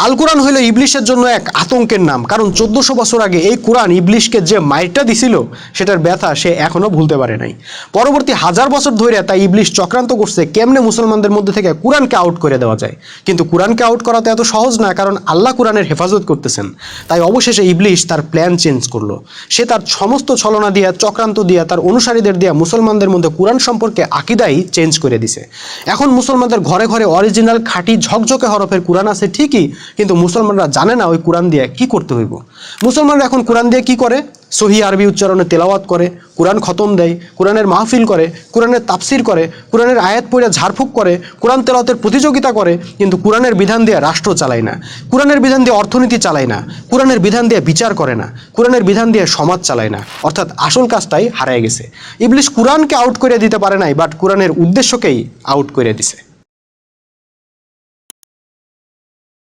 আল কোরআন হইল ইবলিশের জন্য এক আতঙ্কের নাম, কারণ 1400 বছর আগে এই কোরআন ইবলিশকে যে মাইরটা দিছিল সেটার ব্যথা সে এখনো ভুলতে পারে নাই। পরবর্তী 1000 বছর ধরে তাই ইবলিশ চক্রান্ত করছে কেমনে মুসলমানদের মধ্যে থেকে কোরআনকে আউট করে দেওয়া যায়। কিন্তু কোরআনকে আউট করা তো এত সহজ না, কারণ আল্লাহ কোরআনের হেফাজত করতেছেন। তাই অবশেষে ইবলিশ তার প্ল্যান চেঞ্জ করলো। সে তার সমস্ত ছলনা দিয়া, চক্রান্ত দিয়া, তার অনুসারীদের দিয়া মুসলমানদের মধ্যে কোরআন সম্পর্কে আকিদাই চেঞ্জ করে দিছে। এখন মুসলমানদের ঘরে ঘরে অরিজিনাল খাঁটি ঝকঝকে হরফের কোরআন আছে ঠিকই, কিন্তু মুসলমানরা জানে না ওই কোরআন দিয়ে কি করতে হইব। মুসলমানরা এখন কোরআন দিয়ে কি করে? সহি আরবি উচ্চারণে তেলাওয়াত করে, কোরআন খতম দেয়, কোরআনের মাহফিল করে, কোরআনের তাফসির করে, কোরআনের আয়াত পড়ে ঝাড়ফুঁক করে, কোরআন তেলাওয়াতের প্রতিযোগিতা করে, কিন্তু কোরআনের বিধান দিয়ে রাষ্ট্র চালায় না, কোরআনের বিধান দিয়ে অর্থনীতি চালায় না, কোরআনের বিধান দিয়ে বিচার করে না, কোরআনের বিধান দিয়ে সমাজ চালায় না। অর্থাৎ আসল কাজটাই হারায় গেছে। ইবলিশ কোরআনকে আউট করে দিতে পারে নাই, বাট কোরআনের উদ্দেশ্যকেই আউট করে দিছে।